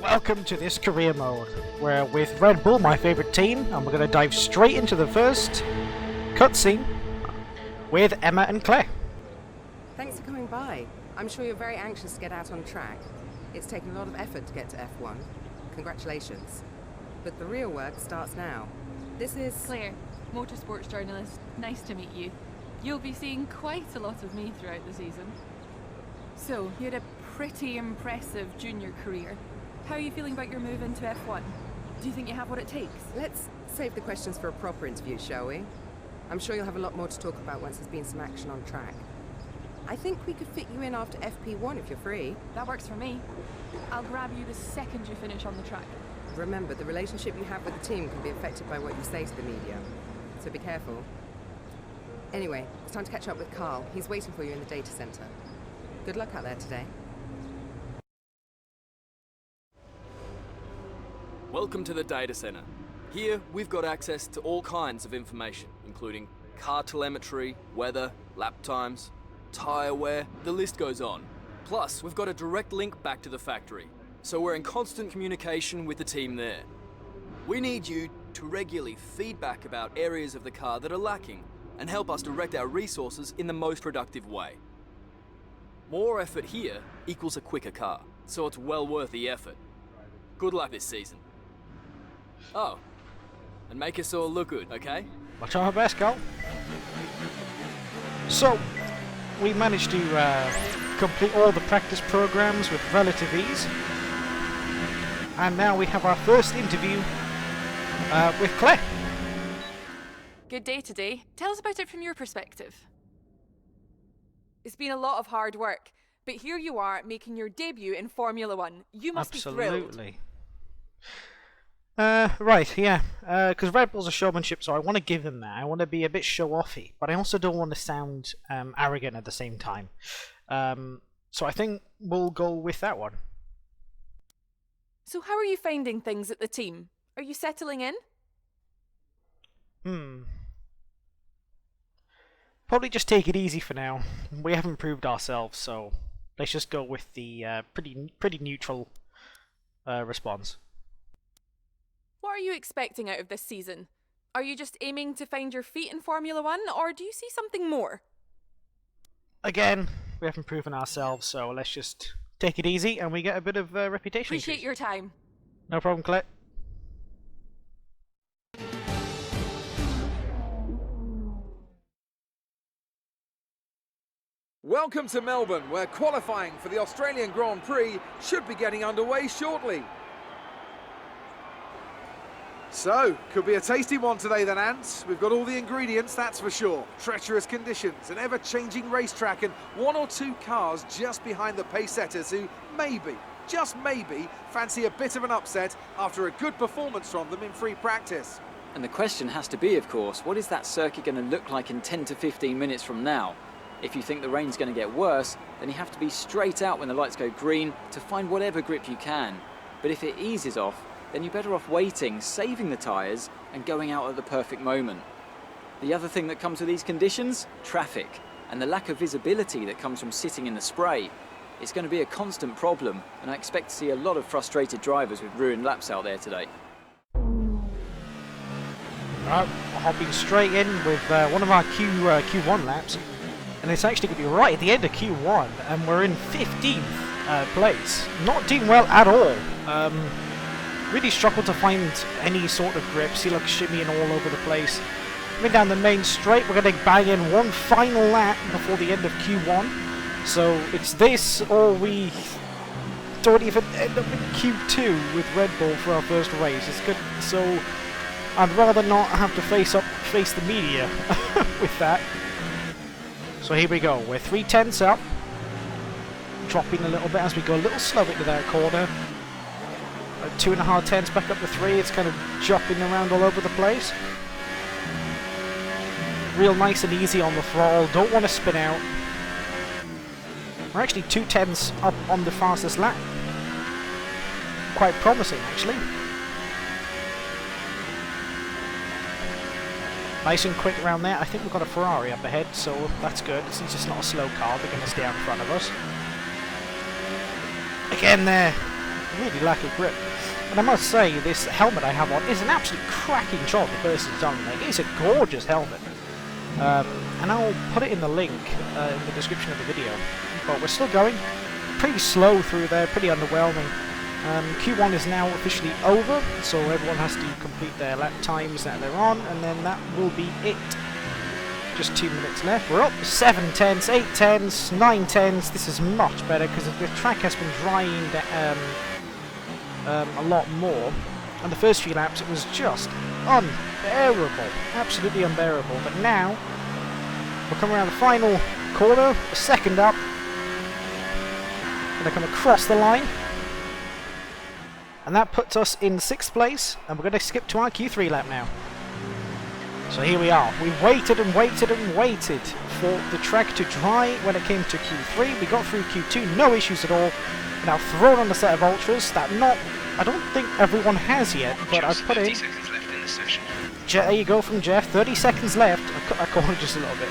Welcome to this career mode, where with Red Bull, my favourite team, and we're going to dive straight into the first cutscene with Emma and Claire. Thanks for coming by. I'm sure you're very anxious to get out on track. It's taken a lot of effort to get to F1. Congratulations. But the real work starts now. This is... Claire, motorsports journalist. Nice to meet you. You'll be seeing quite a lot of me throughout the season. So, you had a pretty impressive junior career. How are you feeling about your move into F1? Do you think you have what it takes? Let's save the questions for a proper interview, shall we? I'm sure you'll have a lot more to talk about once there's been some action on track. I think we could fit you in after FP1 if you're free. That works for me. I'll grab you the second you finish on the track. Remember, the relationship you have with the team can be affected by what you say to the media. So be careful. Anyway, it's time to catch up with Carl. He's waiting for you in the data center. Good luck out there today. Welcome to the data center. Here, we've got access to all kinds of information, including car telemetry, weather, lap times, tyre wear, the list goes on. Plus, we've got a direct link back to the factory, so we're in constant communication with the team there. We need you to regularly feedback about areas of the car that are lacking and help us direct our resources in the most productive way. More effort here equals a quicker car, so it's well worth the effort. Good luck this season. Oh, and make us all look good, okay? I'll try my best, Carl. So, we managed to complete all the practice programs with relative ease. And now we have our first interview with Claire. Good day today. Tell us about it from your perspective. It's been a lot of hard work, but here you are making your debut in Formula One. You must be thrilled. Absolutely. Right, yeah. Because Red Bull's a showmanship, so I want to give them that. I want to be a bit show-offy, but I also don't want to sound arrogant at the same time. So I think we'll go with that one. So how are you finding things at the team? Are you settling in? Probably just take it easy for now. We haven't proved ourselves, so let's just go with the pretty neutral response. What are you expecting out of this season? Are you just aiming to find your feet in Formula One, or do you see something more? Again, we haven't proven ourselves, so let's just take it easy and we get a bit of reputation. Appreciate your time. No problem, Claire. Welcome to Melbourne, where qualifying for the Australian Grand Prix should be getting underway shortly. So, could be a tasty one today then, Ants. We've got all the ingredients, that's for sure. Treacherous conditions, an ever-changing racetrack, and one or two cars just behind the pace setters who maybe, just maybe, fancy a bit of an upset after a good performance from them in free practice. And the question has to be, of course, what is that circuit going to look like in 10 to 15 minutes from now? If you think the rain's going to get worse, then you have to be straight out when the lights go green to find whatever grip you can. But if it eases off, then you're better off waiting, saving the tyres, and going out at the perfect moment. The other thing that comes with these conditions? Traffic, and the lack of visibility that comes from sitting in the spray. It's going to be a constant problem, and I expect to see a lot of frustrated drivers with ruined laps out there today. Right, we're hopping straight in with one of our Q1 laps, and it's actually going to be right at the end of Q1, and we're in 15th place. Not doing well at all. Really struggled to find any sort of grip. See, like shimmying all over the place. Coming down the main straight, we're going to bang in one final lap before the end of Q1. So it's this, or we don't even end up in Q2 with Red Bull for our first race. It's good. So I'd rather not have to face the media with that. So here we go. We're 3/10 up, dropping a little bit as we go a little slow into that corner. 2.5 tenths back up to 3. It's kind of jumping around all over the place. Real nice and easy on the throttle. Don't want to spin out. We're actually 2 tenths up on the fastest lap. Quite promising, actually. Nice and quick around there. I think we've got a Ferrari up ahead, so that's good. Since it's not a slow car, they're going to stay out in front of us. Again there. really lacking grip. And I must say, this helmet I have on is an absolute cracking job the person's done. Like, it's a gorgeous helmet. And I'll put it in the link in the description of the video. But we're still going pretty slow through there, pretty underwhelming. Q1 is now officially over, so everyone has to complete their lap times that they're on, and then that will be it. Just 2 minutes left. We're up 7 tenths, 8 tenths, 9 tenths. This is much better because the track has been drying a lot more. And the first few laps it was just unbearable, absolutely unbearable. But now we'll come around the final corner, a second up, and I come across the line. And that puts us in 6th place, and we're going to skip to our Q3 lap now. So here we are. We waited and waited and waited for the track to dry when it came to Q3. We got through Q2, no issues at all. Now thrown on a set of ultras that I don't think everyone has yet, but I've put in. There you go from Jeff. 30 seconds left. I cut that corner just a little bit.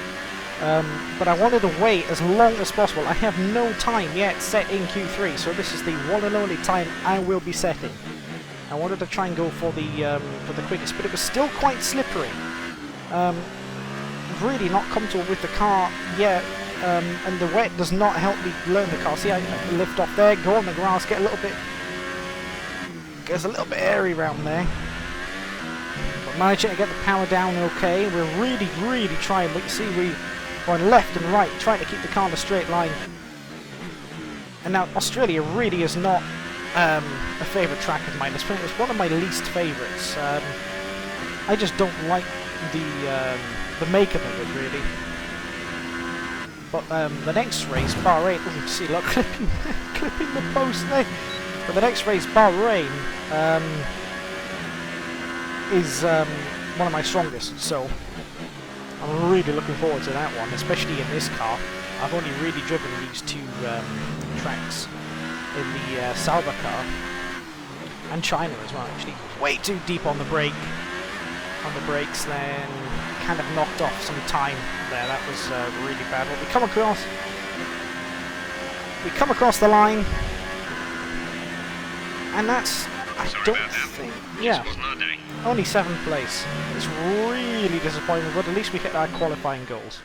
But I wanted to wait as long as possible. I have no time yet set in Q3, so this is the one and only time I will be setting. I wanted to try and go for the quickest, but it was still quite slippery. Really not comfortable with the car yet, and the wet does not help me learn the car. See, I lift off there, go on the grass, gets a little bit airy around there. But managing to get the power down okay. We're really trying, but you see we're going left and right, trying to keep the car in a straight line. And now Australia really is not a favourite track of mine. It's one of my least favourites. I just don't like the makeup of it really. But the next race, Bahrain, see, look, clipping the post there. But the next race, Bahrain, is one of my strongest, so I'm really looking forward to that one, especially in this car. I've only really driven these two tracks in the Sauber car, and China as well, actually. Way too deep on the brake, brakes there, and kind of knocked off some time there. That was really bad. But we come across the line, and that's, I don't think, yeah, only 7th place. It's really disappointing, but at least we hit our qualifying goals.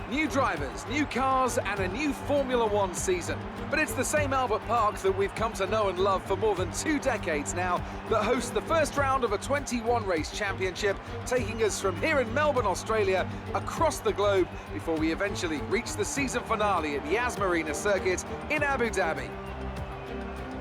New drivers, new cars, and a new Formula One season. But it's the same Albert Park that we've come to know and love for more than 2 decades now that hosts the first round of a 21-race championship, taking us from here in Melbourne, Australia, across the globe before we eventually reach the season finale at Yas Marina Circuit in Abu Dhabi.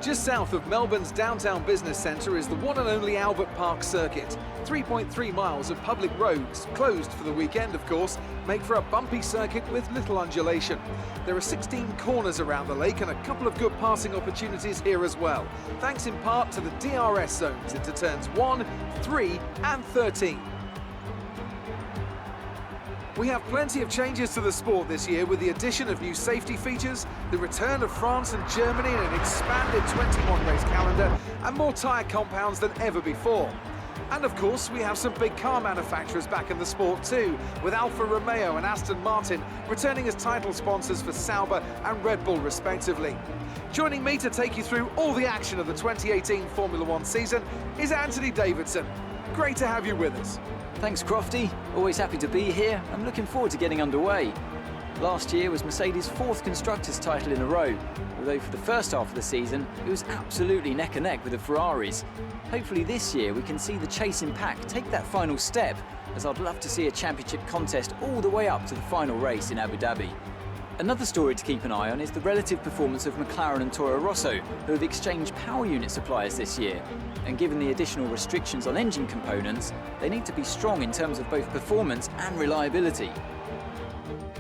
Just south of Melbourne's downtown business centre is the one and only Albert Park Circuit. 3.3 miles of public roads, closed for the weekend of course, make for a bumpy circuit with little undulation. There are 16 corners around the lake and a couple of good passing opportunities here as well, thanks in part to the DRS zones into turns 1, 3 and 13. We have plenty of changes to the sport this year with the addition of new safety features, the return of France and Germany in an expanded 21-race calendar, and more tyre compounds than ever before. And of course, we have some big car manufacturers back in the sport too, with Alfa Romeo and Aston Martin returning as title sponsors for Sauber and Red Bull respectively. Joining me to take you through all the action of the 2018 Formula One season is Anthony Davidson. Great to have you with us. Thanks, Crofty. Always happy to be here. I'm looking forward to getting underway. Last year was Mercedes' 4th Constructors' title in a row, although for the first half of the season, it was absolutely neck and neck with the Ferraris. Hopefully this year we can see the chasing pack take that final step, as I'd love to see a championship contest all the way up to the final race in Abu Dhabi. Another story to keep an eye on is the relative performance of McLaren and Toro Rosso, who have exchanged power unit suppliers this year. And given the additional restrictions on engine components, they need to be strong in terms of both performance and reliability.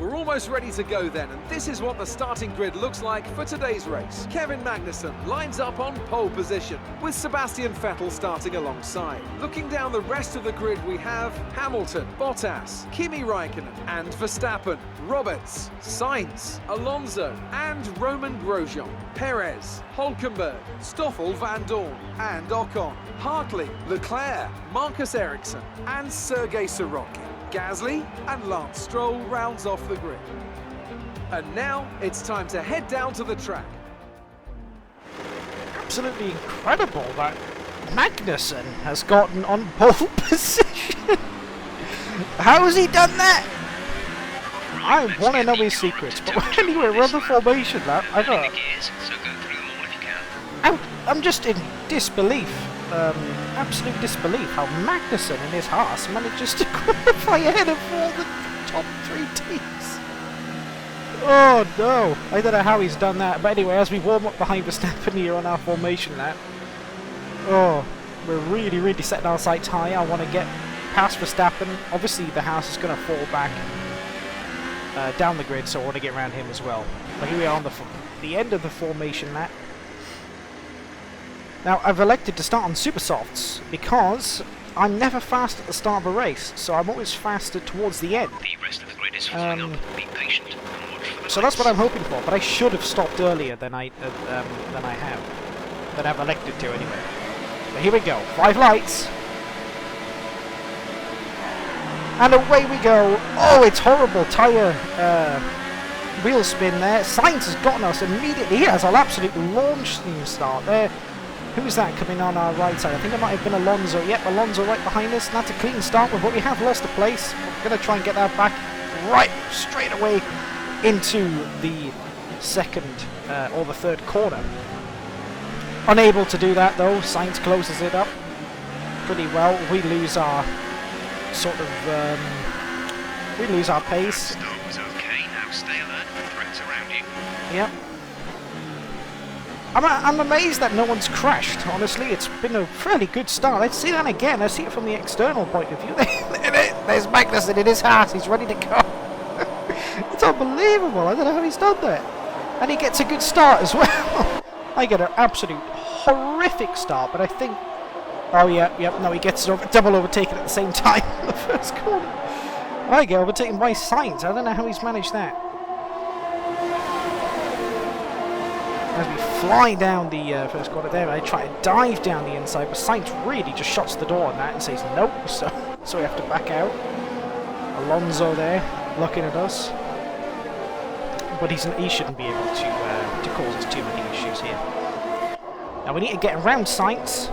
We're almost ready to go then, and this is what the starting grid looks like for today's race. Kevin Magnussen lines up on pole position, with Sebastian Vettel starting alongside. Looking down the rest of the grid, we have Hamilton, Bottas, Kimi Räikkönen and Verstappen, Roberts, Sainz, Alonso and Roman Grosjean, Perez, Hülkenberg, Stoffel Van Dorn and Ocon, Hartley, Leclerc, Marcus Ericsson and Sergei Sorokin. Gasly and Lance Stroll rounds off the grid. And now it's time to head down to the track. Absolutely incredible that Magnussen has gotten on pole position. How has he done that? I want to know his secrets, but anyway, we're on the formation lap. I'm just in disbelief, absolute disbelief, how Magnussen and his Haas manages to qualify ahead of all the top 3 teams. Oh no, I don't know how he's done that, but anyway, as we warm up behind Verstappen here on our formation lap, oh, we're really setting our sights high. I want to get past Verstappen. Obviously the Haas is going to fall back down the grid, so I want to get around him as well. But here we are on the end of the formation lap. Now, I've elected to start on super softs because I'm never fast at the start of a race, so I'm always faster towards the end. The rest of the grid is filling up. Be patient and watch for the So that's what I'm hoping for, but I should have stopped earlier than I've elected to anyway. But here we go, 5 lights. And away we go. Oh, it's horrible tyre wheel spin there. Sainz has gotten us immediately. He has an absolute launch start there. Who's that coming on our right side? I think it might have been Alonso. Yep, Alonso right behind us. And that's a clean start, but we have lost a place. We're going to try and get that back right straight away into the second or the third corner. Unable to do that though. Sainz closes it up pretty well. We lose our sort of we lose our pace. start was okay. Now stay alert. Threats around you. Yep. I'm amazed that no one's crashed, honestly. It's been a fairly good start. Let's see that again. Let's see it from the external point of view. There's Magnussen in his house. He's ready to go. It's unbelievable. I don't know how he's done that. And he gets a good start as well. I get an absolute horrific start, but I think... Oh, yeah, no, he gets double overtaken at the same time in the first corner. I get overtaken by Sainz. I don't know how he's managed that. As we fly down the first corner there, I try to dive down the inside, but Sainz really just shuts the door on that and says nope, so we have to back out. Alonso there, looking at us. But he shouldn't be able to cause us too many issues here. Now we need to get around Sainz,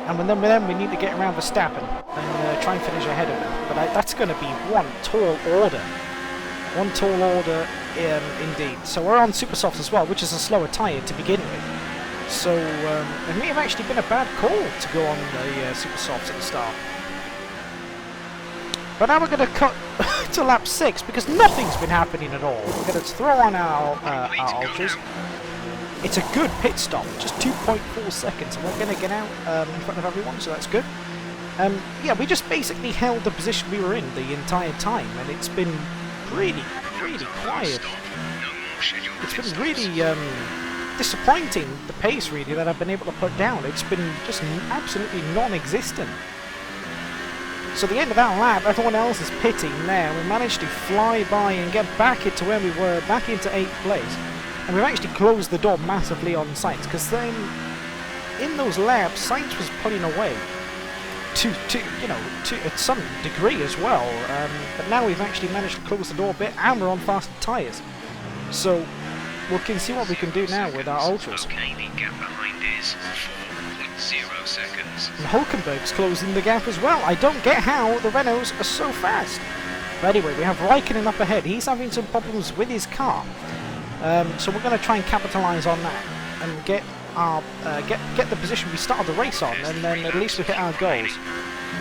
and then we need to get around Verstappen and try and finish ahead of him. But that's going to be one tall order. One tall order indeed. So we're on super softs as well, which is a slower tyre to begin with. So it may have actually been a bad call to go on the super softs at the start. But now we're going to cut to lap 6 because nothing's been happening at all. We're going to throw on our ultras. It's a good pit stop, just 2.4 seconds, and we're going to get out in front of everyone, so that's good. Yeah, we just basically held the position we were in the entire time, and it's been really quiet. It's been really disappointing, the pace really that I've been able to put down. It's been just absolutely non-existent. So the end of that lap, everyone else is pitting there. We managed to fly by and get back into where we were, back into 8th place. And we've actually closed the door massively on Sainz, because then in those laps, Sainz was pulling away to some degree as well. But now we've actually managed to close the door a bit, and we're on faster tyres. So we can see what we can do now with our ultras. Okay, the gap behind is 4.0 seconds. And Hulkenberg's closing the gap as well. I don't get how the Renaults are so fast. But anyway, we have Raikkonen up ahead. He's having some problems with his car. So we're going to try and capitalise on that and get our get the position we started the race on, and then at least we hit our goals.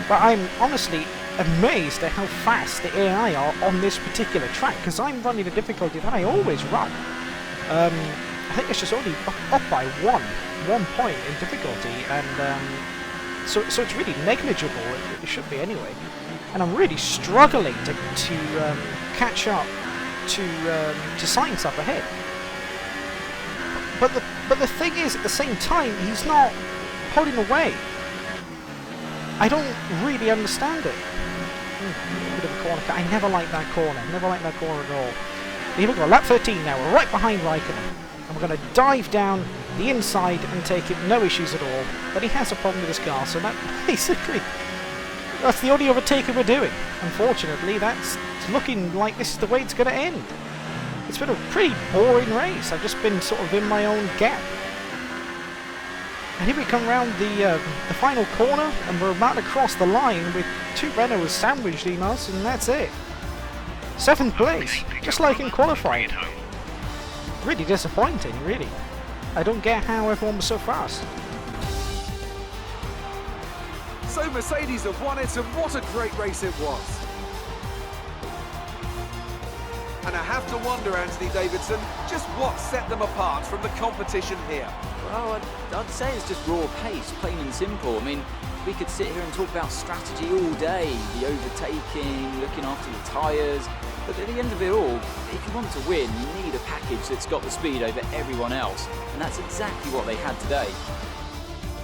But I'm honestly amazed at how fast the AI are on this particular track, because I'm running a difficulty that I always run. I think it's just only up by one point in difficulty, and so it's really negligible. It should be anyway. And I'm really struggling to catch up to Sainz up ahead. But the thing is, at the same time, he's not pulling away. I don't really understand it. Bit of a corner. I never liked that corner. Never liked that corner at all. Here we go, lap 13 now. We're right behind Raikkonen. And we're going to dive down the inside and take it. No issues at all. But he has a problem with his car, so that basically That's the only overtaking we're doing. Unfortunately, that's looking like this is the way it's going to end. It's been a pretty boring race. I've just been sort of in my own gap. And here we come round the final corner, and we're about to cross the line with 2 Renaults sandwiched in us, and that's it. 7th place, just like in qualifying. Really disappointing, really. I don't get how everyone was so fast. So Mercedes have won it, and what a great race it was. And I have to wonder, Anthony Davidson, just what set them apart from the competition here. Well, I'd say it's just raw pace, plain and simple. I mean, we could sit here and talk about strategy all day, the overtaking, looking after the tyres, but at the end of it all, if you want to win, you need a package that's got the speed over everyone else, and that's exactly what they had today.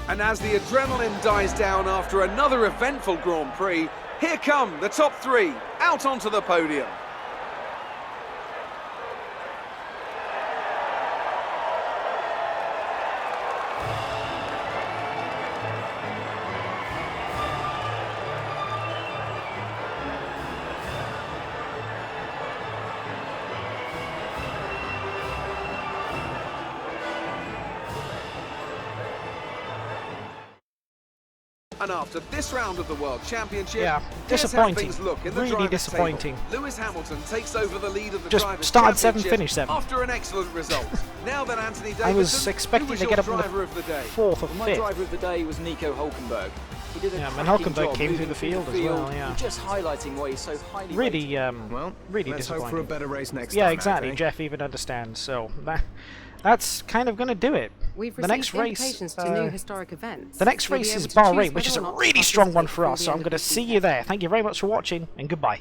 And as the adrenaline dies down after another eventful Grand Prix, here come the top 3 out onto the podium. And after this round of the World Championship, Yeah, here's how disappointing. things look in the Really drivers' disappointing. table. Lewis Hamilton takes over the lead of the Just drivers' started 7th, championship finished 7th. after an excellent result. Now then, Anthony Davidson, I was expecting who was to your get up in driver of the day? 4th or Well, my 5th. driver of the day was Nico Hulkenberg. He did a Yeah, and cracking Hulkenberg job came through moving the field as well, yeah. Just highlighting why he's so highly Really, rated. Well, really let's hope disappointing. for a better race next Yeah, time. exactly. Okay? Jeff even understands. So that's kind of going to do it. We've The received next race, invitations to new historic events. The next You'll be race able is to choose Bahrain, which is whether a or not to really strong one participate for us. before So the I'm end going to of this see you weekend. there. Thank you very much for watching, and goodbye.